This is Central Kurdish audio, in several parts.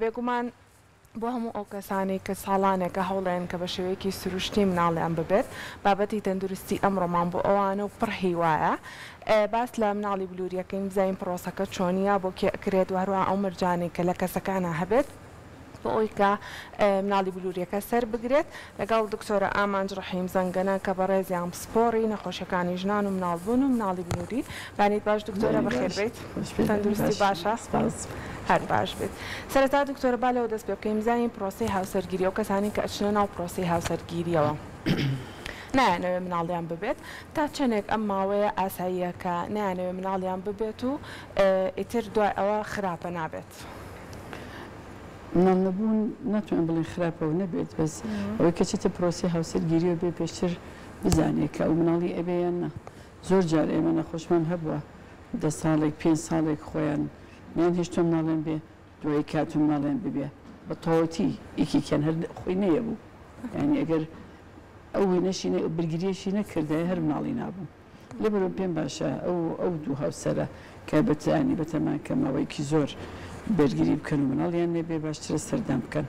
بێگومان بۆ هەموو ئەو کەسانی کە ساڵانێکە هەوڵێن کە بە شێوەیەکی سروشتی مناڵیان ببێت بابەتی تەندروستی ئەمڕۆمان بۆ ئەوانە و پڕ هیوایە باس لە مناڵی بلووریەکەین بزانین پرۆسەکە چۆنیە بۆ کێکرێت و هەروە ئەو مەرجانێک کە لە کەسەکانە هەبێت بۆ ئەوی کە مناڵی بلووریەکە سەر بگرێت لەگەڵ دکتۆرە ئامانج ڕەحیم زەنگەنە کە بەڕێزیان پسپۆڕی نەخۆشیەکانی ژنان و مناڵبوون و مناڵی بلووری بانیت باش دکتۆرە بەخێر بیت تەندروستی باشە هەر باش بێت سەرەتا دکتۆرە با لەوە دەست پێ بکەین بزانین پرۆسەی هاوسەرگیری و کەسانی کە ئەچنە ناو پرۆسەی هاوسەرگیریەوە نایانەوێ مناڵیان ببێت تا چەندێک ئەم ماوەیە ئاساییەکە نایانەوێ مناڵیان ببێت و ئیتر دوای ئەوە خراپە نابێت. مناڵ نەبوون ناتوانم بڵێن خراپەوە نەبێت بەس ئەوەی کە چێتە پرۆسی هاوسەرگیریەوە بێ پێشتر بزانێت کە ئەو مناڵی ئەبێ یان نا. زۆر جار ئێمە نەخۆشمان هەبووە 10 ساڵێک 5 ساڵێک خۆیان نیان هێشتا مناڵێن بێ دوای کاتون مناڵێن ببێ بە تەواوەتی ئیکیکیان هەر خۆی نەیە بوو یعنی ئەگەر ئەوی نەشینە برگریەشی نەکردای هەر مناڵی نابوو لەبەرەوە پێم باشە ئەو دوو هاوسەرە کە بەتانی بەتەمان کە ماوەیەکی زۆر بەرگری بکەن و مناڵیان نێبێ باشترە سەردان بکەن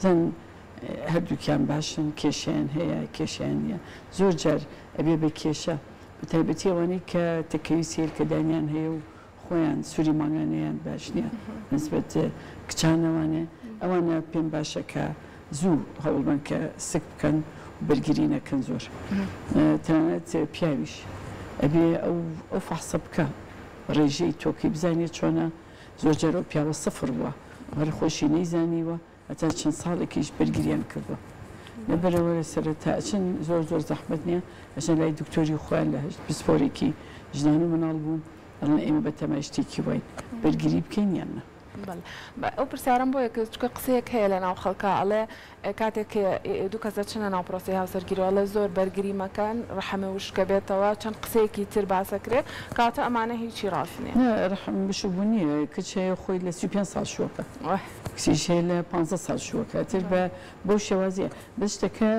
زەن هەردووکیان باشن کێشیان هەیە کێشیان نییە زۆر جار ئەبێ بە کێشە بە تایبەتی ئەوانەی کە تەکەوی سێرکەدانیان هەیە و خۆیان سووری ماگانەیان باش نییە نسبەت کچانەوانێ ئەوانە پێم باشە کە زوو هەوڵبن کە سک بکەن و بەرگری نەکەن زۆر تەنانەت پیاویش ئەبێ ئەو فەحسە بکە ڕێژەی تۆکەی بزانێت چۆنە زۆر جارەوە پیاوە سفر بووە هەر خۆشی نەیزانیوە هەتا چەند ساڵێکیش بەرگریان کردووە لەبەرەوە سەرەتا ئەچن زۆر زەحمەت نییە ئەچن لای دکتۆری خۆیان لە هەشت پسپۆرێکی ژنان و مناڵ بوون ئەڵێن ئێمە بەتەمای شتێکی وین بەرگری بکەین یان نە ئەو پرسیارم بۆیە کە چکە قسەیەک هەیە لە ناو خەڵکە ئەڵێ کاتێک دوو کەس دەچنە ناو پرۆسی هاوسەرگیریەوە زۆر بەرگری مەکەن ڕەحمە وشکە بێتەوە چەند قسەیەکی تر باسەکرێت کاتە ئەمانە هیچی ڕاست نییە ڕەحم بشبوو نییە کچەیە خۆی لە 35 ساڵ شووەکە کچیشەیە لە 15 ساڵ شووەکە تر بۆ شێوازیە بە شتەکە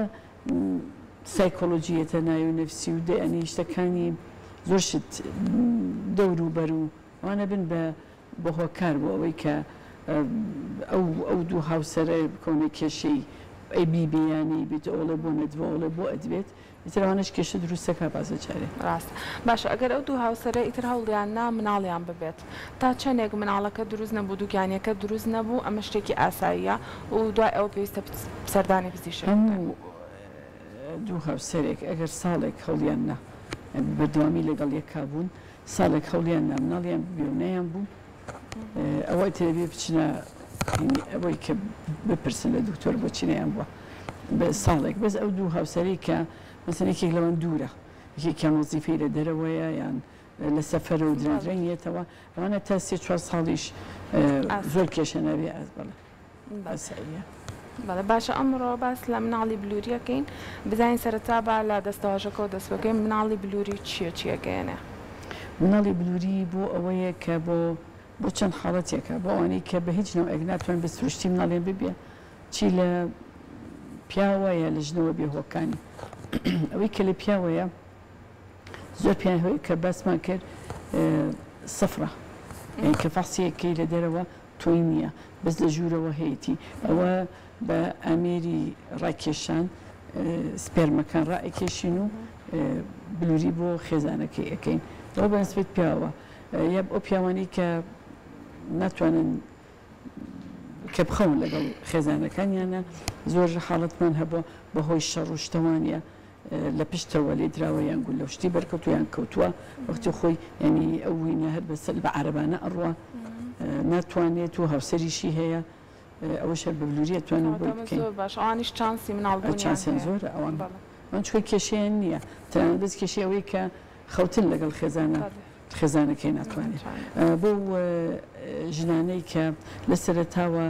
سایکۆلۆجیەتە ناوی و نەفسی و دەیانی شتەکانی زۆر شت دەور و بەر و ئەوانە بن بە هۆکار بۆ ئەوەی کە ئەو دوو هاوسەرە بکەونە کێشەی ئەی بیبیانی بیت ئەوڵێ بۆ نەدوە ئەوڵێ بۆ ئەدوێت ئیترەوانش کێشە دروستەکە بازە چارێ ڕاست باشە ئەگەر ئەو دوو هاوسەرە ئیتر هەوڵیان نا مناڵیان ببێت تا چەندێک مناڵەکە دروست نەبوو دووگیانیەکە دروست نەبوو ئەمە شتێکی ئاساییە و دوای ئەو پێویستە سەردانی پزیشک دوو هاوسەرێک ئەگەر ساڵێک هەوڵیان نا بەردەوامی لەگەڵ یەکا بوون ساڵێک هەوڵیان نا مناڵیان بێونەیان بوو ئەوەی تێبێ بچنە ئەوەی کە بپرسن لە دکتۆر بۆ چینەیان بووە بە ساڵێک بەس ئەو دوو هاوسەری کە مەسەن یەکێک لەوان دوورە یەکێکیان وەزیفەی لە دەرەوەیە یان لە سەفەرە و درێنێتەوە ئەوانە تا 3-4 ساڵیش زۆر کێشە نەبێ بەڵێ ئاساییە بەڵێ باشە ئەمڕۆ باس لە مناڵی بلووریەکەین بزانین سەرەتا با لە دەستەواژەکە و دەستەکەی مناڵی بلووری چیەکەیەنێ مناڵی بلووری بۆ ئەوەیە کە بۆ چەند حاڵەتێکە بۆ ئەوانەی کە بە هیچ نەوەیەک ناتوانن بە سروشتی مناڵێن ببێ چی لە پیاوەیە لە ژنەوە بێهۆکانی ئەوەی کە لە پیاوەیە زۆر پیاوەیە کە باسمان کرد سەفرە کە فەحسیەکەی لە دەرەوە تۆی نییە بەس لە ژوورەوە هەیەی ئەوە بە ئامێری ڕاکێشان سپێرمەکان ڕائکێشین و بلووری بۆ خێزانەکەی ئەەکەین ئەوە بەنسبێت پیاوە یا ئەو پیاوانی کە ناتوانن کە بخەون لەگەڵ خێزانەکانیانە زۆر حاڵەتمان هەبووە بەهۆی شەڕ و شتەوانە لە پشتەوە لێ دراوە یان گول لە شتی بەرکەوتو یان کەوتووە وەختی خۆی ینی ئەوینە هەر بەسەر بە عەرەبانە ئەڕوە ناتوانێت و هاوسەریشی هەیە ئەوە شەر بە بلووریە توانن بۆ بکەین باش ئەوانیش چانسی مناڵبوونیان چانسیان زۆرە ئەوان چۆی کێشەیان نییە تەنانەت بەس کێشەی ئەوەی کە خەوتن لەگەڵ خێزانەکەی ناتوانێت بۆ ژنانەی کە لە سەرەتاوە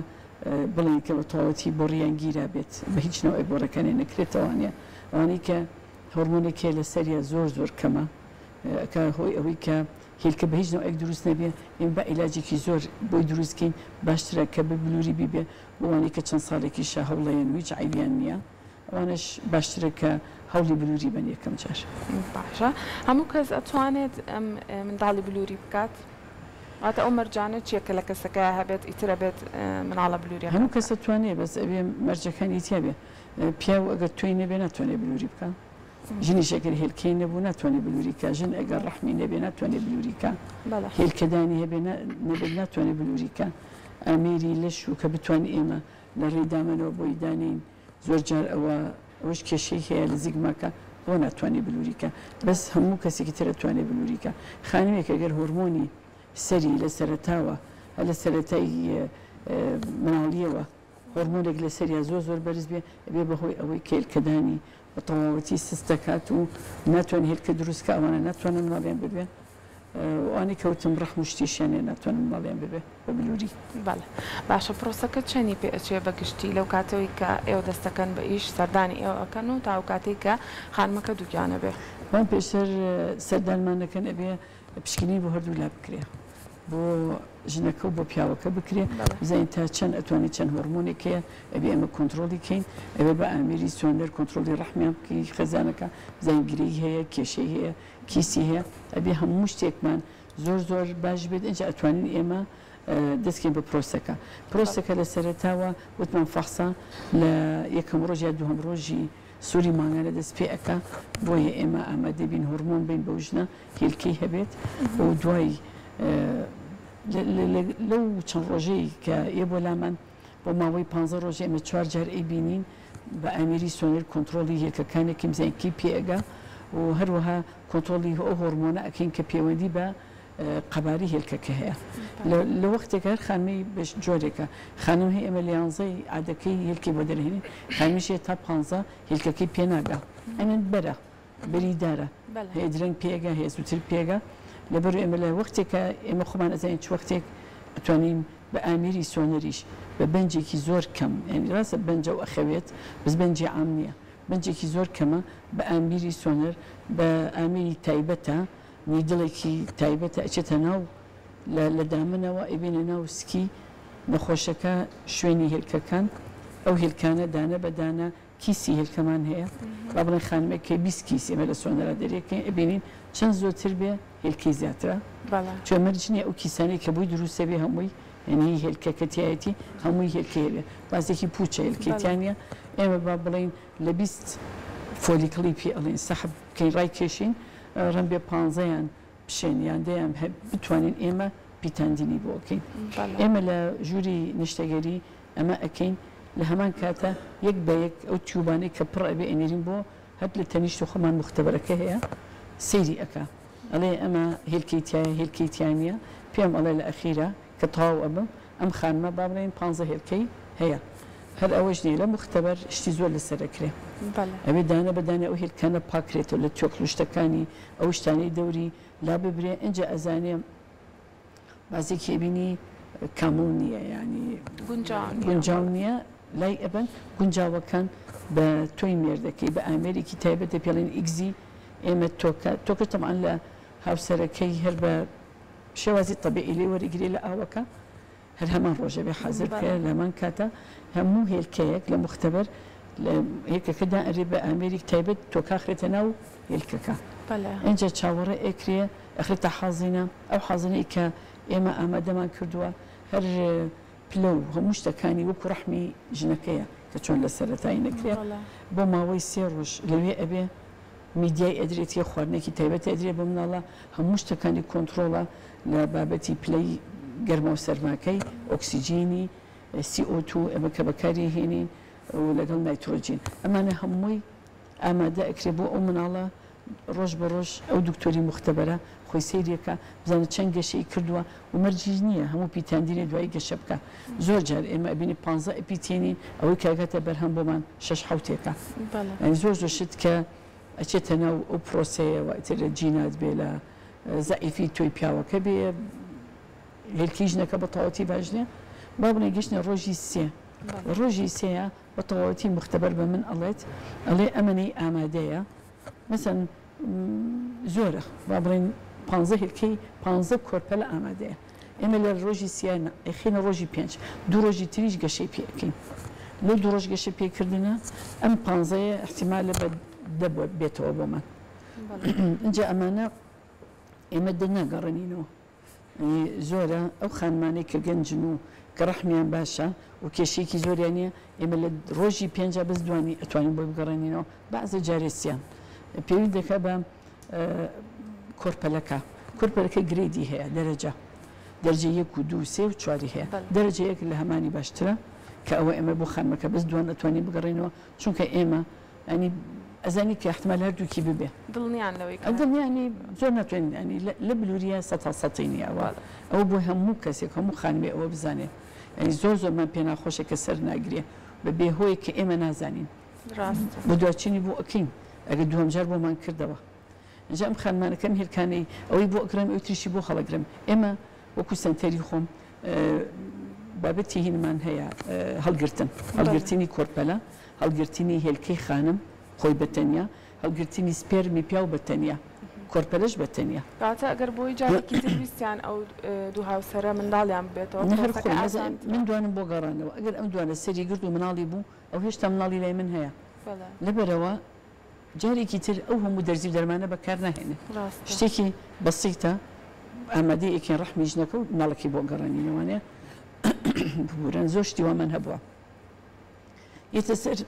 بڵێن کە بە تەواوەتی بۆ ڕیانگیرا بێت بە هیچ نەوەی بۆڕەکانی نەکرێتەوانە ئەوانەی کە هۆرمۆنێکی لە سەریە زۆر کەمە کە هۆی ئەوەی کە هیلکە بە هیچ نەوەیەک دروست نەبێ ئێمە بە عیلاجێکی زۆر بۆی دروستکەین باشترە کە بە بلووری بیبێ بۆوانەی کە چەند ساڵێکی هەوڵەیەن هیچ عیبیان نییە ئەوانش باشترە کە هەوڵی بلووری بن یەکەم جار باشە هەموو کەس ئەتوانێت منداڵی بلووری بکات وقت أو مرجانة شيء كلا كسكاها بيت يتربت من على بلوريا هەموو کەسە توانێ بەس ئەبێ مەرجەکانی تیا بێ پیا و ئەگەر توی نەبێ ناتوانێ بلووری بکە ژنی شەکر هێلکەی نەبوو ناتوانێ بلووری کە ژن ئەگەر ڕەحمی نەبێ ناتوانێ بلووری کە هێلکەدانی هەبێ نەبێت ناتوانێ بلووری کە ئامێری لەش و کە بتوانین ئێمە لە ڕێدامەنەوە بۆی دانین زۆر جار ئەوەش کێشەی هەیە لە زیگماکە بۆ ناتوانێ بلووری کە بەس هەموو کەسێکی ترە توانێ بلووری کە خانوێک ئەگەر هۆرمۆنی سەری لە سەرەتاوە لە سەرەتای مناڵیەوە هۆرمۆنێک لە سەریا زۆر بەرز بێ بەهۆی ئەوەی کێلکەدانی بە تەواوەتی سست دەکات و ناتوانێت هێلکە دروستکە ئەوانە ناتوانن ماڵیان ببێن وانی کەوتم ڕەحم و شتیشیانێ ناتوانن ماڵیان ببێ بە بلووری باشە پرۆسەکە چەندی پێ ئەچێ بەگشتی لەو کاتەوەی کە ئێوە دەستەکەن بە ئیش سەردانی ئێوە ئەەکەن و تاو کاتێک کە خانمەکە دووگیانە بێ وان پێشتر سەردانمانەکەن ئەبێ پشکنی بۆ هەردوو لا بکرێ بۆ ژنەکە و بۆ پیاوەکە بکرێ بزانین تا چەند ئەتوانێت چەند هۆرمۆنێک هەیە ئەبێ ئەمە کۆنتترۆلی کەین ئەوێ بە ئامێری سۆنەر کۆنتترۆلی ڕەحمیان بکەی خەزانەکە زانگیری هەیە کێشەی هەیە کیسی هەیە ئەبێ هەموو شتێکمان زۆر باش بێت ئەنج ئەتوانین ئێمە دەستکەین بە پرۆسەکە لە سەرەتاوە وتمان فەخسا لە یەکەم ڕۆژ یا دووهەم ڕۆژی سووری مانگانە دەست پێ ئەەکە بۆیە ئێمە ئامادە بین هۆرمۆن بین بە ژنە هێلکەی هەبێت و دوای لەو چەند ڕۆژەی کە ئێ بۆ لامان بۆ ماوەی 15 ڕۆژ ئێمە 4 جار ئەیبینین بە ئامێری سۆنەر کۆنتترۆلی هێلکەکانێکی بزانین پێ ئەگا و هەروەها کۆنتترۆلی ئەو هۆرمۆنە ئەکەین کە پەیوەندی بە قەباری هێلکەکە هەیە لە وەختێکە هەر خانمەی بەش جۆرێکە خانم هەیە ئێمە لە 11 عادەکەی هێلکەی بۆ دەرهێنین خانمیشێ تا 15 هێلکەکەی پێ ناگا ئەمێن بەرە بەریدارە هەیە درەنگ پێگە هەیە زووتر پێگە لەبەر ئێمە لە وەختێکە ئێمە خۆمان ئەزانین چ وەختێک ئەتوانین بە ئامێری سۆنەریش بە بەنجێکی زۆر کەم ینی ڕاستە بەنجە و ئەخەوێت بەس بەنجی عام نییە بەنجێکی زۆر کەمە بە ئامێری سۆنەر بە ئامێری تایبەتە نیدڵێکی تایبەتە ئەچێتە ناو لە دامنەوە ئەبێنە ناو سکی نەخۆشەکە شوێنی هێلکەکان ئەو هێلکانە دانە بەدانە کیسی هێلکەمان هەیە با بڵێن خانمێکی 20 کیسی ئێمە لە سۆنەرە دەرێکەکەین ئەبینین چەند زۆرتر بێ هێلکەی زیاترە چۆمەرجنیە ئەو کیسانەی کە بووی دروستە بێ هەمووی یعنی هێلکەکەتیایەتی هەمووی هێلکەیە بێ بازێکی پوچە هێلکەیتیانە ئێمە با بڵین لە 20 فۆلیکڵی پێ ئەڵێن سەحب بکەین ڕای کێشین ڕەن بێ 15یان پشێنیان دەیان بتوانین ئێمە پیتاندینی بۆ ئەکەین ئێمە لە ژووری نیشتەگەری ئەمە ئەکەین لە هەمان کاتە یەک بە یەک ئەو تیوبانەی کە پڕ ئەبێ ئەنێرین بۆ هەر لە تەنیشت و خۆمان مختبەرەکە هەیە سەیری ئەکا ئەڵێ ئەمە هێلکەیتیایە هێلکەیتیانە پێم ئەڵێ لە ئەخیرە کە تەواو ئەبم ئەم خانمە با بڵێن 15 هێلکەی هەیە هەر ئەوەش نیە لە مختبەر شتی زۆر لەسەرەکرێ ئەوێ دانە بەدانە ئەو هێلکانە پاکرێتەوە لە تۆکلوشتەکانی ئەو شتانەی دەوری لا ببرێ ئەنجە ئەزانێ بازێکی بینی کامل نییە ینی گونجاو نییە لای ئەبن گونجاوەکان بە تۆی مێردەکەی بە ئامێرێکی تایبەتە پێڵێن ئیگزی ئێمە تۆکە تەمان لە هاوسەرەکەی هەر بە شێوازی تەبیعی لێ وەرەگیری لە ئاوەکە هەر هەمان ڕۆژە بێ حەزر بکە لەمان کاتە هەموو هێلکەیەک لە مختبەر هێلکەکەدا ئەرێ بە ئامێریک تایبەت تۆکاخرێتە ناو هێلکەکە ئەنجە چاوەڕێ ئەکرێ ئەخرێتە حەزینە ئەو حەزنەی کە ئێمە ئامادەمان کردووە هەر پلە و هەموو شتەکانی وەکو ڕەحمی ژنەکەیە کە چۆن لە سەرەتایی نەکرێ بۆ ماوەی 3 ڕۆژ لەوێ ئەبێ میدیای ئەدرێتی خواردنێکی تایبەت ئەدرێ بە مناڵە هەموو شتەکانی کۆنتترۆڵە لە بابەتی پلەی گەرمە و سەرماکەی ئۆکسیجینی CO2 ئەمە کە بەکاری هێنین و لەگەڵ نایترۆجین ئەمانە هەمووی ئامادە ئەکرێ بۆ ئەو مناڵە ڕۆژ بە ڕۆژ ئەو دکتۆری مختبەرە خۆی سەیرێکە بزانە چەند گەشەی کردووە و مەرجی نییە هەموو پیتاندینی دوایی گەشە بکە زۆر جار ئێمە ئەبینی 15 ئەپیتێنین ئەوەی کاگاتە بەرهەم بۆمان 6 حوتێکە زۆر شت کە ئەچێتە ناو ئەو پرۆسەیەوە ئەتر لە جینات بێ لە زەعیفی تۆی پیاوەکە بێ هێلکی ژنەکە بە تەواوەتی باش نییە با بڵێ گەشتە ڕۆژی سێ ڕۆژی سێە بە تەواوەتی مختبەر بە من ئەڵێ ئەمەنەی ئامادەیە مەسەن زۆرە با بڵێن 15 هێلکەی 15 کۆرپە لە ئامادەیە ئێمە لە ڕۆژی سیانە ئەخینە ڕۆژی 5 دوو ڕۆژی تریش گەشەی پێەکەین لە دوو ڕۆژ گەشە پێکردنە ئەم 15 احتیمالە بە بێتەوە بۆمان اینجا ئەمانە ئێمە دەناگەڕێنینەوە زۆرە ئەو خانمانەی کە گەنجن و کە ڕەحمیان باشە و کێشێکی زۆریان نیە ئێمە لە ڕۆژی پێنج بەس دوانی ئەتوانین بۆی بگەڕێنینەوە بەعزە جارێسیان پێویست دەکە بە کۆرپەلەکە کۆرپەلەکە گرێدی هەیە دەرەجە 1 و 2 3 و 4 هەیە دەرەجە 1 لە هەمانی باشترە کە ئەوە ئێمە بۆ خانمەکە بەس دوان ئەتوانین بگەڕێنەوە چونکە ئێمە ئەنی ئەزانی کە احتمال هەردووکی ببێ دڵنیانی زۆر ناتوانین ینی لە بلووریە سەی نییەوە ئەوە بۆ هەموو کەسێک هەموو خانمێ ئەوە بزانێت ئەنی زۆرمان پێ ناخۆشە کە سەر ناگرێ بە بێهۆی کە ئێمە نازانین بە دوچینی بۆ ئەکەین ئەگە دوم جار بۆمان کردەوە ئەجا ئەم خانمانەکەم هێرکانەی ئەوەی بۆ ئەگرم ئەو تریشی بۆ هەڵەگرم ئێمە وەکو سنتەری خۆم بابەتی هینمان هەیە هەڵگرتنی کۆرپەلە هەڵگرتنی هێلکەی خانم خۆی بەتەنیا هەڵگرتنی سپێرمی پیا و بەتەنیا کۆرپەلەش بەتەنیا کاتە ئەگەر بۆی جارێکی ترویستیان ئەو دوو هاوسەرە منداڵیان بێتەوە من دوانم بۆ گەڕانەوە ئەگەر ئەم دوانە سەری گرت و مناڵی بوو ئەو هێشتا مناڵی لای من هەیە لەبەرەوە جارێکی تر ئەو هەموو دەرزی دەرمانە بەکار ناهێنێ شتێکی بەسیتە ئامادەی ئەکەین ڕەحمی ژنەکە و مناڵێکی بۆ گەڕانینەوانێ بورن زۆر شتی وامان هەبووە یەتە سەر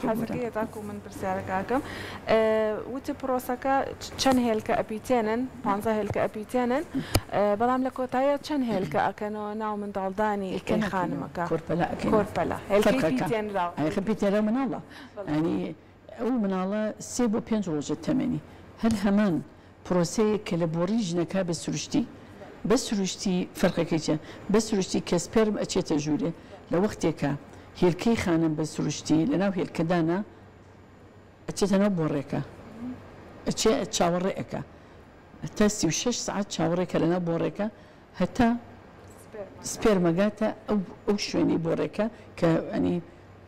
حەزەکەی تاکو من پرسیارەکەکەم وتە پرۆسەکە چەند هێلکە ئەپیتێنن 15 هێلکە ئەپیتێنن بەڵام لە کۆتاییە چەند هێلکە ئەکەنەوە ناو منداڵدانی ئەکەی خانمەکە کۆرپەلە پیتێرە مناڵە ینی ئەو مناڵە 3 بۆ 5 ڕۆژە تەمەنی هەر هەمان پرۆسەیە کە لە بۆڕی ژنەکە بە سروشتی بە سروشتی فەرقەکەی بە سروشتی کە سپێرم ئەچێتە ژوورێ لە وەختێکە هێلکەی خانم بە سروشتی لەناو هێلکەدانە ئەچێتەنەوە بۆڕێکە ئەچێ چاوەڕێەکە هەتا 36 سعات چاوەڕێکە لەناو بۆڕێکە هەتا سپێرمەگاتە ئەو شوێنی بۆڕێکە کە ئەنی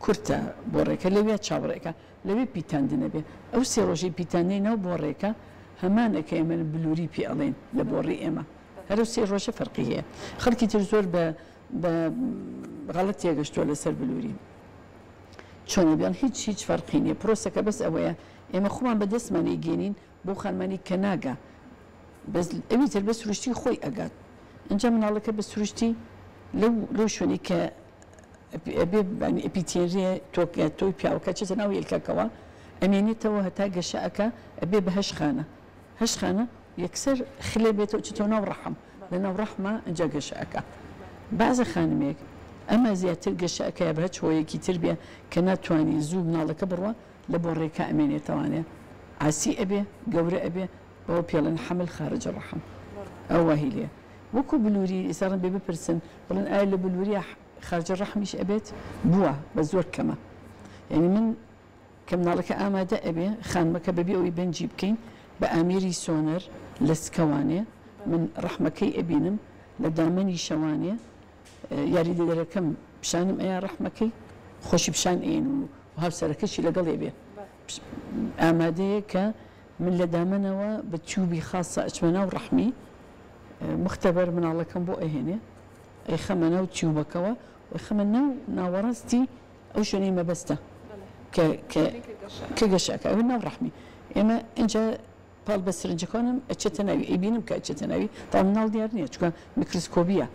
کورتە بۆڕێکە لەوێ چاوەڕێکە لەوێ پیتاندنە بێ ئەو سێ ڕۆژی پیتاندنەی ناو بۆڕێکە هەمانەکە ئێمە بلووری پێ ئەڵێن لە بۆڕی ئێمە هەرو سێ ڕۆژە فەرقی هەیە خەڵکی تر زۆر بە غەڵەت تێگەشتووە لەسەر بلووری چۆنە بیان هیچ فەرقی نییە پرۆسەکە بەس ئەوەیە ئێمە خۆمان بە دەستمانی گێنین بۆ خانمانی کە ناگا ئەوی تر بە سروشتی خۆی ئەگات ئەنجا مناڵەکە بە سروشتی لەو شوێنی کە ئەپیتێنریە تۆی پیاوەکە چێتە ناو هێلکەکەوە ئەمێنێتەوە هەتا گەشەکە ئەبێ بە هەشت خانە یەکسەر خلێ بێتەوە چێتەوە ناو ڕەحم لە ناو ڕەحمە ئەنجا گەشەکە بازە خانمێک ئەمە زیاتر گەشەکە بە هەچ هۆیەکی تر بێ کە ناتوانانی زوو مناڵەکە بڕوە لە بۆ ڕێکە ئەمێنێتەوانێ ئاسی ئەبێ گەورە ئەبێ بەوە پێڵەن حمل خارجە ڕەحم ئەو واهی لێ وەکو بلووری ئێساڕن بێ بپرسن بڵێن ئایا لە بلووریە خارجە ڕەحمیش ئەبێت بووە بە زۆر کەمە یعنی من کە مناڵەکە ئامادە ئەبێ خانمەکە بەبێ ئەوی بەنجی بکەین بە ئامیری سۆنەر لە سکەوانێ من ڕەحمەکەی ئەبینم لە دامەنی شەوانێ یاریدەرەکەم پیشانم ئەیان ڕەحمەکەی خۆشی پیشان ئێن و هاوسەرەکەشی لەگەڵێ بێ ئامادەیە کە من لە دامەنەوە بە تیوبی خاصە ئەچمە ناو ڕەحمی مختبەر مناڵەکەم بۆ ئەهێنێ ئەیخەمە ناو تیوبەکەەوە خەمە ناوەڕاستی ئەو شوێنەی مەبەستە کە گەشەکە ئەوە ناو ڕەحمی ئێمە اینجا پاڵ بە سرنجەکانم ئەچێتە ناوی ئەبینم کە ئەچێتە ناوی تا مناڵ دیار نییە چکە میکروسکۆبیە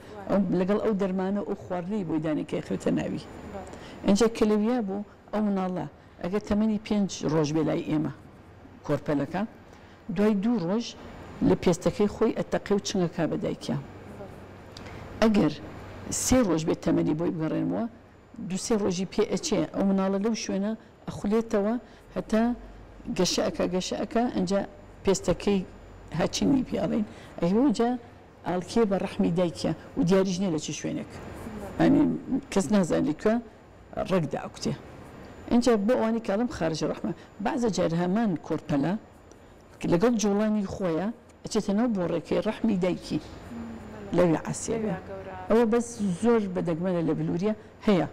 لەگەڵ ئەو دەرمانە ئەو خواردنەی بۆی دانێکی خێتە ناوی اینجا کلەویە بوو ئەو مناڵە ئەگەر تەمەنی 5 ڕۆژ بێ لای ئێمە کۆرپەلەکە دوای 2 ڕۆژ لە پێستەکەی خۆی ئەتەقی و چنگەکە بە دایکە ئەگەر 3 ڕۆژ بێت تەمەنی بۆی بگەڕێنەوە 2-3 ڕۆژی پێ ئەچێ ئەو مناڵە لەو شوێنە ئەخولێتەوە هەتا گەشەکە ئەنجا پێستەکەی هاچینی پیاڵین ئەوجا ئاڵکێ بە ڕەحمی دایکە و دیاریش نیە لە چ شوێنێک کەس نازانێت کە ڕێکدا ئەوکتێ اینجا بۆ ئەوانی کاڵم خارجە ڕەحمە بەعزە جار هەمان کۆرپەلە لەگەڵ جوڵانی خۆیە ئەچێتەنەوە بۆ ڕێکەی ڕەحمی دایکی لەوێ عاسیە ئەوە بەس زۆر بەدەگمەنە لە بلووریە هەیە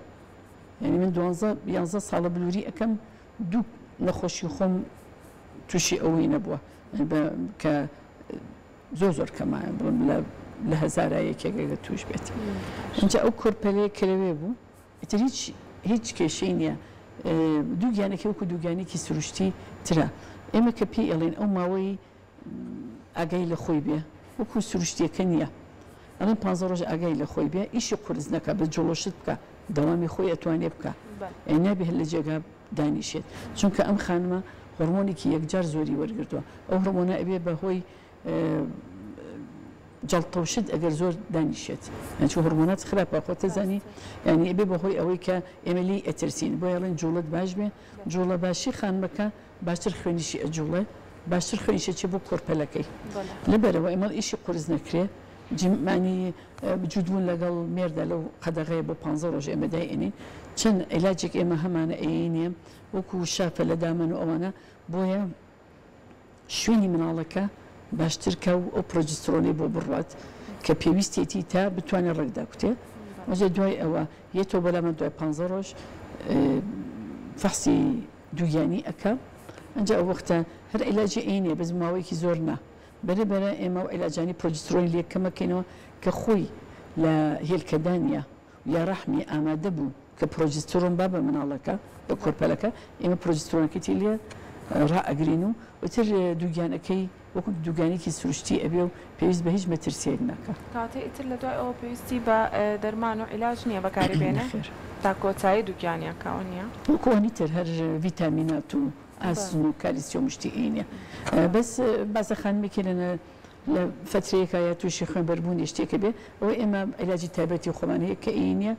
یعنی من 11 ساڵە بلووری ئەەکەم دوو نەخۆشی خۆم تووشی ئەوەی نەبووە کە زۆر کەمایە بڵم لە هەزارایەکێکەکە توش بێت اینجا ئەو کۆرپەلەیە کەلەوێ بوو ئیتر هیچ کێشەی نییە دووگیانەکە وەکو دووگانێکی سروشتی ترە ئێمە کە پێی ئەڵێن ئەو ماوەی ئاگای لە خۆی بێ وەکو سروشتیەکە نییە ئەڵێن 15 ڕۆژ ئاگای لە خۆی بێ ئیشی قورس نەکە بە جۆڵۆشت بکە دەوامی خۆی ئەتوانێ بکە نابێت لە جێگا دانیشێت چونکە ئەم خانمە هۆرمۆنێکی یەکجار زۆری وەرگرتووە ئەو هۆرمۆنە ئەبێ بەهۆی جەڵتەوشت ئەگەر زۆر دانیشێت چون هۆرمۆنات خراپە خۆتە زانی یعنی ئەبێ بەهۆی ئەوەی کە ئێمە لی ئەترسین بۆ یاڵێن جوڵت باش بێ جوڵە باشی خانمەکە باشتر خوێنیشی ئەجوڵێ باشتر خوێنیشێکی بۆ کۆرپەلەکەی لەبەرەوە ئێمە ئیشی قورس نەکرێ جمانی بجودبوون لەگەڵ مێردا لەو قەدەغەیە بۆ 15 ڕۆژ ئێمە داینین چەند عیلاجێک ئێمە هەمانە ئەینێ وەکو شافە لە دامن و ئەوانە بۆیە شوێنی مناڵەکە باشترکە و ئەو پرۆجسترۆنی بۆ بڕات کە پێویستێتی تا بتوانێت ڕێکدا کوتێ وەجە دوای ئەوە یەتۆ بەلامە دوای 15 ڕۆژ فەحسی دووگیانی ئەکە ئەنجا ئەو وەختە هەر عیلاجی ئەینێ بەس ماوەیەکی زۆر نا بەرەبەرە ئێمە و عیلاجانی پرۆجسترۆنی لێ کەمەکەینەوە کە خۆی لە هێلکەدانیا یا ڕەحمی ئامادە بوو کە پرۆجسترۆن با بە مناڵەکە بە کۆرپەلەکە ئێمە پرۆجسترۆنەکەی لێ ڕائەگرین و وتر دووگیانەکەی وەکو دووگانێکی سروشتی ئەبێ و پێویست بە هیچ مەترسیەک ناکە کاتێ ئیتر لە دوای ئەوە پێویستی بە دەرمان و عیلاج نییە بەکاری بێنە تا کۆچایی دووگیانیەکەەوە نییە وەکوانی تر هەر ڤیتامینات و ئاسن و کالیسیۆم شتی ئینە بەس بازە خانمێکی لەنە لە فترەیەکە یا تووشی خوێنبەربوونی شتێکە بێ ئەوە ئێمە عیلاجی تایبەتی خۆمان هەیە کە ئینە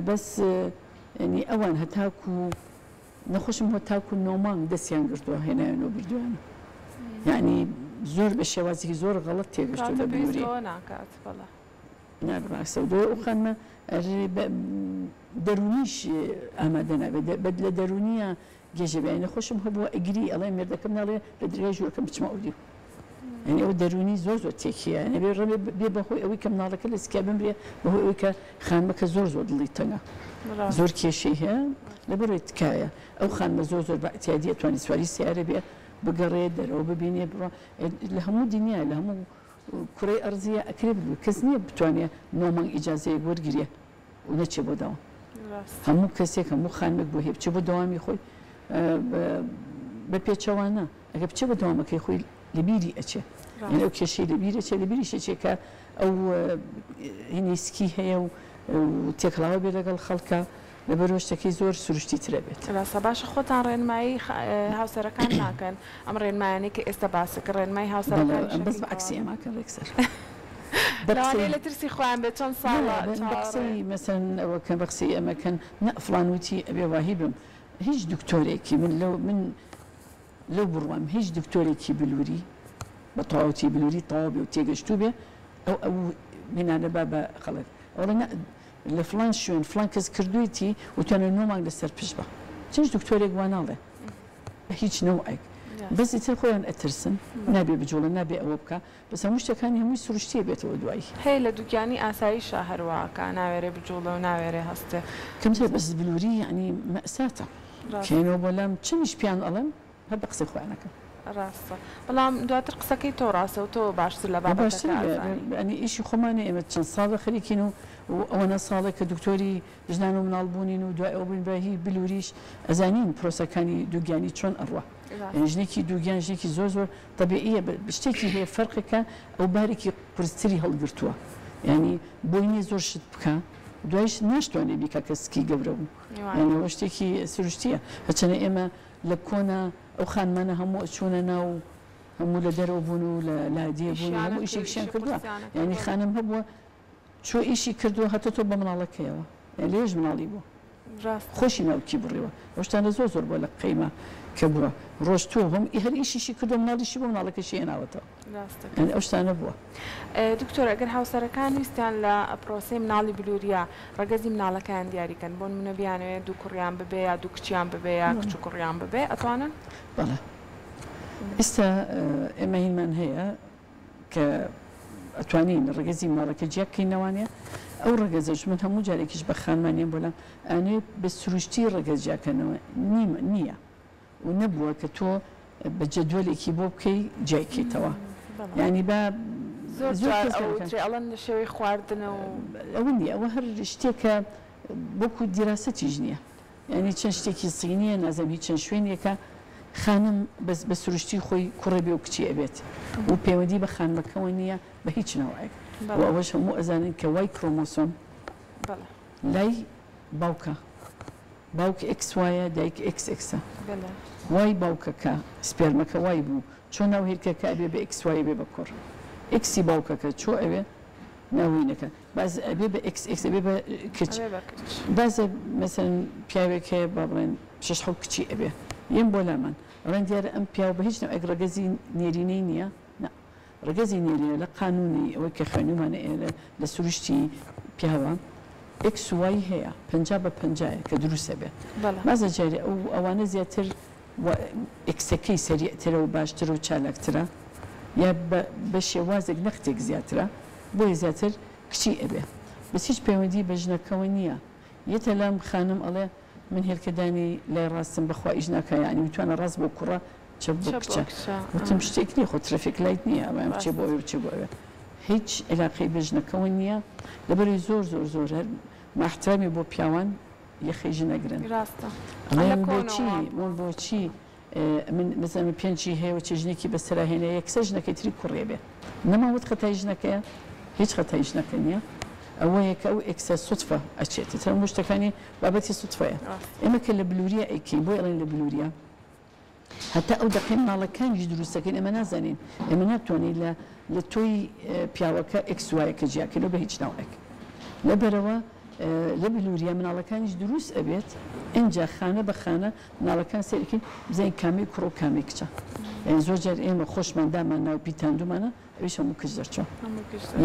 بەس ینی ئەوان هەتاکو نەخۆشم هۆ تاکو نۆمان دەستیان گرتووە هێنایەنەوە بردووانە یعنی زۆر بە شێوازێکی زۆر غەڵەت تێگەشتووە لە بینوری ناڕاستە و دوای ئەو خانمە دەرونیش ئامادە نابێت لە دەرونیە گێژەبیانی نەخۆشم هەبووە ئەگری ئەڵێ مێردەکەم ناڵێ لە درێژ ژوورەکەم بچمە ئەودی یعنی ئەو دەرونی زۆر زۆر تێکیە نەبێ ڕێ بێ بەهۆی ئەوەی کە مناڵەکە لە سکیا بمرێ بەهۆی ئەوەی کە خانمەکە زۆر زۆر دڵی تەنگە زۆر کێشەی هەیە لەبەرەوەی تکایە ئەو خانمە زۆر زۆر بەئتیادی ئەتوانی سواری سیارە بێ بگەڕێ دەرەوە ببینێ بڕە لە هەموو دنیا لە هەموو کوڕی ئەرزیە ئەکرێ بوو کەس نییە بتوانێت نۆمەنگ ئیجازەیە وەرگێ و نەچێ بۆ داوام هەموو کەسێک هەموو خانمێک بۆ هێ بچێ بۆ دەوامی خۆی بە پێچەوانە ئەگە بچێ بە دەوامەکەی خۆی لەبیری ئەچێ ئەو کێشەی لەبیرە چێ لەبیری شێکێکە ئەو هینیسکی هەیە و تێکڵاوە بێ لەگەڵ خەڵکە لەبەرەوە شتێکی زۆر سروشتی ترە بێت ڕاستە باشە خۆتان ڕێنمایی هاوسەرەکان ناکەن ئەم ڕێنمایانی کە ئێستا باسەکە ڕێنمای هاوسەرەکان بەس بە عەکسی ئەماکە ڕێکسەر لە ترسی خۆیان بێت چەند ساڵە بەقسەی مەسەن ئەوە کە بەقسەی ئەمەکەن نەفڵانوتی ئەبێ واهی بم هیچ دکتۆرێکی من لەو بڕوام هیچ دکتۆرێکی بلووری بە تەواوەتی بلووری تەواو بێ و تێگەشتوو بێ ئەو بینانە با بە خەڵک ئەوڵە لە فلان شوێن فلان کەس کردویتی وتوانە نۆمانگ لەسەر پشت بە چنج دکتۆرێک واناڵێ هیچ نەوەیک بەسی تر خۆیان ئەترسن نابێ بجوڵە نابێ ئەوە بکە بەس هەموو شتەکانی هەمووی سروشتیە بێتەوە دوایی هەیە لە دووکانی ئاساییشە هەروواکە ناوێرێ بجوڵە و ناوێرێ هەستێ کەمتر بەس بلووری یعنی مەئساتە کێنەوە بۆلام چنیش پیان ئەڵێم هەر بە قسەی خۆیانەکەم ڕاستە بەڵام دواتر قسەکەی تۆ ڕاستە و تۆ باشتر لە بابەتەکانی ئیشی خۆمانە ئێمە چەند ساڵە خەریکین و ئەوەنە ساڵێک کە دکتۆری ژنان و مناڵبوونین و دوای ئەو بنباهی بلووریش ئەزانین پرۆسەکانی دووگیانی چۆن ئەڕوە ژنێکی دووگیان ژێکی زۆر زۆر طبیعیە شتێکی هەیە فەرقێکە ئەو بارێکی قورستری هەڵگرتووە یعنی بۆینێ زۆر شت بکە دوایش ناشتوانێ بیکە کەسکی گەورە بوو یعنی شتێکی سروشتیە هەچەنە ئێمە لە کۆنا ئەو خانمانە هەموو چوونە ناو هەموو لە دەرەوە بوون و لە لادیە بوون هەموو ئیشێکشیان کردووە یعنی خانم هەبووە چۆ ئیشی کردووە هەتە تۆ بە مناڵەکەیەوە لێژ مناڵی بوو خۆشی ناوکی بڕیوە ئەوشتانە زۆر زۆر بۆ لە قەیمە کە بووە ڕۆژ تۆ هەم هەر ئیشیشی کردو مناڵیشی بۆ مناڵەکەشی هێناوەتەوە ئەوشتانە بووە دکتۆر ئەگەر هاوسەرەکان ویستیان لە پرۆسەی مناڵی بلووریە ڕەگەزی مناڵەکان دیاریکەن بۆ منە بیانوێت دوو کوڕیان ببێ یا دوو کچیان ببێ یا کچ و کوڕیان ببێ ئەتوانن بەڵێ ئێستا ئێمە هینمان هەیە کە ئەتوانین ڕگەزی ماڵەکە جیاکەینەوانێ ئەو ڕگەزەش من هەموو جارێکیش بە خانمانیان بۆلام ئەنێ بە سروشتی ڕگەز جیاکەنەوە نییە و نەبووە کە تۆ بە جەدوەلێکی بۆ بکەی جایکەیتەوە ینی بە ئەڵەن لە شێوەی خواردنەوە ئەوە نیە ئەوە هەر شتێکە بۆکو دیراسەتیش نییە ینی چەند شتێکی سینیە نازەم هیچ چەند شوێنێکە خانم بە سروشتی خۆی کوڕێ بێ و کچی ئەبێت و پەیوەندی بە خانمەکەەوە نییە بە هیچ ناوایەک و ئەوەش هەموو ئەزانین کە وای کرۆمۆسۆم لای باوکە باوک ئکس وایە دایک ئکس ئکسە وای باوکەکە سپێرمەکە وای بوو چۆن ناو هێرکەکە ئەبێ بە ئکس وایە بێ بە کوڕ ئکسی باوکەکە چۆ ئەوێ ناوینەکە باز ئەبێ بە ئکس ئکس ئەبێ بە کچ بازە مەسەن پیاوێک هەیە با بڵێن شەش حەوت کچی ئەبێ یەم بۆ لامان ڕەن دیارە ئەم پیاو بە هیچ نەوەک ڕەگەزی نێرینەی نییە ڕگەزی نێرینە لە قانونی ئەوەی کە خوێنومانە ئێرە لە سروشتی پیاوە ئکس وای هەیە 50 بە 50 کە دروستە بێت بازە جارێ ئەوانە زیاتر ئکسەکەی سەریعترە و باشترە و چالاکترە یا بە شێوازێک نەختێک زیاترە بۆیە زیاتر کچی ئەبێ بەس هیچ پەیوەندی بە ژنەکەەوە نییە یەتە لام خانم ئەڵێ من هێلکەدانی لای ڕاستم بەخوا ئیش ناکە ینی میتوانە ڕاست بۆ کوڕە چ بۆ کچە وتم شتێک نیە خۆ ترەفیک لایت نییە ئەوە بچێ بۆ ئەوێ بچێ بۆ ئەوێ هیچ علاقەی بە ژنەکەەوە نییە لەبەری زۆر زۆر زۆر هەر ماحترامی بۆ پیاوان یەخی ژنەگرن بۆچی من مثلا پێنجی هەیە و چ ژنێکی بەسەراهێنە یەکسە ژنەکەی تری کوڕێ بێ نەماوت خەتای ژنەکەیە هیچ خەتای ژنەکە نییە ئەوەیە کە ئەو ئکسە سوتفە ئەچێتی تر شتەکانی بابەتی سوتفەیە ئێمە کە لە بلووریە ئەیکەین بۆ ئەڵێن لە بلووریە هەتا ئەو دەقین ماڵەکانی دروستەکەین ئەمە نازانین ئێمە ناتوانین لە تۆی پیاوەکە ئکسوایەکە جیاکەن و بە هیچ ناوەک لەبەرەوە لە بلووریە مناڵەکانیش دروست ئەبێت اینجا خانە بە خانە مناڵەکان سێرەکەین بزانین کامی کوڕ و کامی کچە زۆر جار ئێمە خۆشمان دامان ناو پیتاندومانە ئەویش هەموو کچ دەرچۆ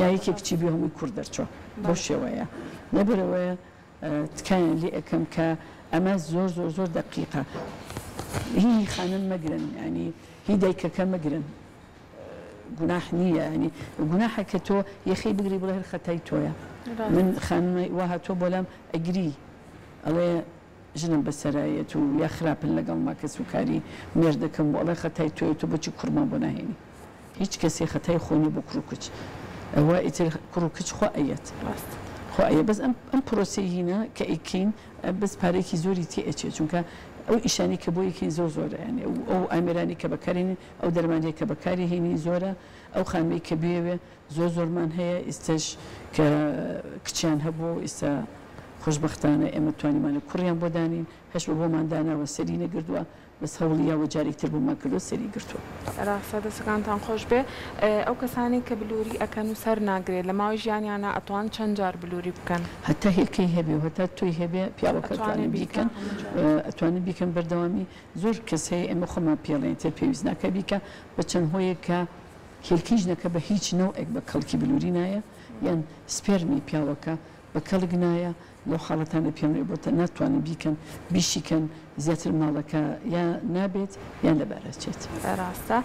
یا یەکێک کچی بێ هەمووی کوڕ دەرچۆ بۆ شێوەیە لەبەرەوەیە تکایان لێ ئەەکەم کە ئەمە زۆر زۆر زۆر دقیقە هی خانم مەگرن ینی هی دایکەکە مەگرن گوناح نییە ینی گوناحە کە تۆ یەخی بگری بڵێ هەر خەتای تۆیە من خانمە وا هاتۆ بۆ لام ئەگری ئەڵێ ژنم بەسەرایەت و یا خراپن لەگەڵ ما کە سوکاری مێر دەکەم بۆ ئەڵێ خەتای تۆی تۆ بۆچی کوڕمان بۆ ناهێنی هیچ کەسێ خەتای خۆنی بۆ کوڕ و کچ ئەوە ئیتر کوڕ و کچ خۆ ئەیەت خۆ ئەیە بەس ئەم پرۆسەیینە کە ئیکەین بەس پارێکی زۆری تێ ئەچێت چونکە ئەو ئیشانی کە بۆ یەکەین زۆر زۆرە ینی ئەو ئامێرانی کە بەکارێنین ئەو دەرمانەیە کە بەکاری هێنی زۆرە ئەو خانمەی کە بێوێ زۆر زۆرمان هەیە ئێستش کە کچیان هەبوو ئێستا خۆشببختانە ئێمە توانیمانە کوڕیان بۆ دانین هەش بە بۆمان داناوە سەری نەگردووە بەس هەوڵیاوە جارێکتر بۆمان کردو سەری گرتووە ڕاستە دەستەکانتان خۆش بێ ئەو کەسانی کە بلووری ئەکەن و سەر ناگرێت لە ماوەی ژیانیانە ئەتوان چەند جار بلووری بکەن هەتا هێلکەی هەبێ هەتا توی هەبێ پیاوەکە توانن بیکەن ئەتوانن بیکەن بەردەوامی زۆر کەس هەیە ئێمە خۆمان پێڵێن تر پێویست ناکە بیکە بە چەند هۆیەک کە هێلکەی ژنەکە بە هیچ نەوەک بە کەڵکی بلووری نایە یان سپێرمی پیاوەکە بە کەڵک نایە لەو حاڵەتانە پێم بۆتە ناتوانن بیکەن بیشیکەن زیاتر ماڵەکە یا نابێت یان لەبارەچێت ڕاستە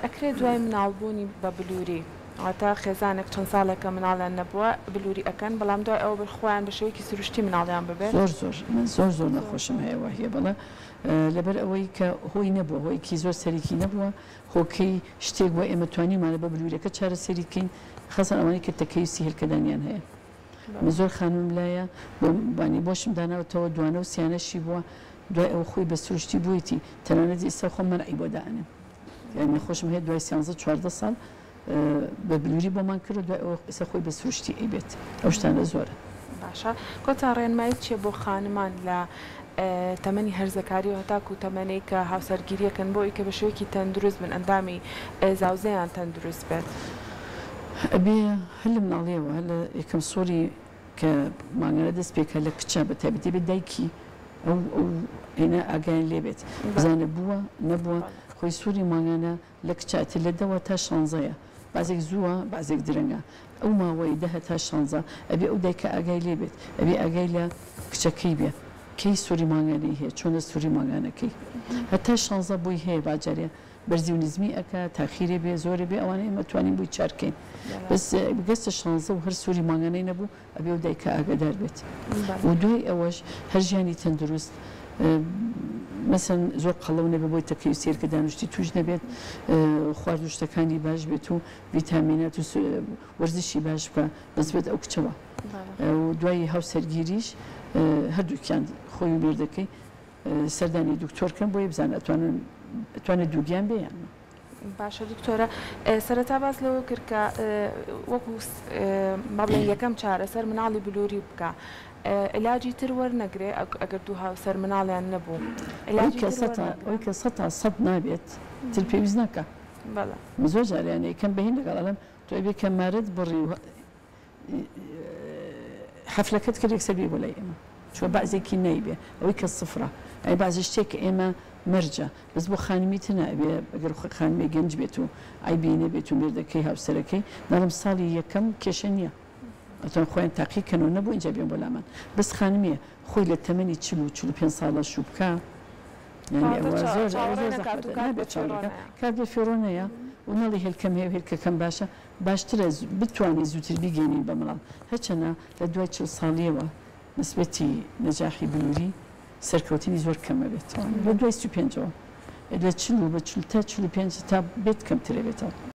ئەکرێت دوای مناڵبوونی بە بلووری ئاتا خێزانێک چەند ساڵێکە مناڵیان نەبووە بلووری ئەەکەن بەڵام دوای ئەو بخۆیان بە شێوەیەکی سروشتی مناڵیان ببێت زۆر زۆر نەخۆشم هەیەوە هەیە بەڵە لەبەر ئەوەی کە هۆی نەبووە هۆیکی زۆر سەرێکی نەبووە هۆکەی شتێک بۆ ئێمە توانیمانە بە بلووریەکە چارە سەریکەین خەسەن ئەوانەی کە تەکەویستی هێلکەدانیان هەیە من زۆر خانم لایە بۆنی بۆشم داناوەتەوە دوانە و سیانەشی بووە دوای ئەو خۆی بە سروشتی بوویتی تەنانەت ئێستا خۆم مەرعی بۆ دانم یعنی خۆشم هەیە دوای 13-14 ساڵ بە بلووری بۆمان کرد دوای ئەو ئێستا خۆی بە سروشتی ئەیبێت ئەو شتانە زۆرە باشە کۆتا ڕێنمایی چیە بۆ خانمان لە تەمەنی هەرزەکاری و هەتاکو تەمەنەی کە هاوسەرگیریەکەن بۆ ئیکە بە شوەیەکی تەندروست بن ئەندامی زاوزەیان تەندروست بێت ئەبێ هەر لە مناڵیەوە هەر لە یەکەم سۆری کە مانگەرە دەست پێکە لە کچە بە تایبەتی بێت دایکی ئەو هێنا ئاگایان لێبێت بزانە بووە نەبووە خۆی سووری ماگانە لە کچاتی لە دەوە تا 16 بازێک زووە بازێک درەنگە ئەو ماوەی دەهە تا 16 ئەبێ ئەو دایکە ئاگای لێبێت ئەبێ ئاگای لە کچەکەی بێ کەی سووری ماگانەی هەیە چۆنە سووری ماگانەکەی هەتا 16 بووی هەیە باجارێ بەرزی و نزمی ئەکە تاخیرێ بێ زۆرە بێ ئەوانە ئێمە توانین بووی چارکەین بەس بگەستە 16 و هەر سووری ماگانەی نەبوو ئەبێ و دایکە ئاگادار بێت و دوای ئەوەش هەر ژیانی تەندروست مەسەن زۆر قەڵەو نەبێ بۆی تەکەی سێرکە دانوشتی توش نەبێت خواردوشتەکانی باش بێت و ڤیتامینات و وەرزشی باش بکە بەس بێت ئەو کچەوە و دوای هاوسەرگیریش هەردووکیان خۆی و مێردەکەی سەردانی دکتۆرکەن بۆی بزانە ئەتوانن توانێت دووگیان بێیان باشە دکتۆرە سەرەتا باس لەوە کرد کە وەکو بەڵێن یەکەم چارەسەر مناڵی بلووری بکە علاجی تر وەرنەگرێ ئەگەر دوو هاوسەر مناڵیان نەبوو ئەوەی کە 100 نابێت تر پێویست ناکە زۆر جاریانەیە کەم بەهین لەگەڵم تۆ بێ کەمارت بڕی حەفلەکەت کردێک سەبی بۆ لای ئێمە چوە بازێکی نەیبێ ئەوەی کە سفرە ئەی بازی شتێک ئێمە مەرجە بەس بۆ خانمی نابێ ئەگەر خانمێ گەنج بێت و ئای بینە بێت و مێردەکەی هاوسەرەکەی ناڵم ساڵی یەکەم کێشە نییە ئەتۆن خۆیان تاقیکەنەوە نەبوو اینجا بێن بۆ لامان بەس خانمیە خۆی لە تەمەنی 45 ساڵە شوو بکە کار بێ فێڕۆنەیە و نەڵی هێلکەم هەیە هێلکەکەم باشە باشترە بتوانێت زووتر بیگەێنین بە مڵام هەچەنە لە دوای 40 ساڵیەوە نسبەتی نەجاحی بلووری سەرکەوتنی زۆر کەمە بێت لە دوای 35ەوە لە 40 بە 40 تا 45 تا بێت کەمترە بێتەوە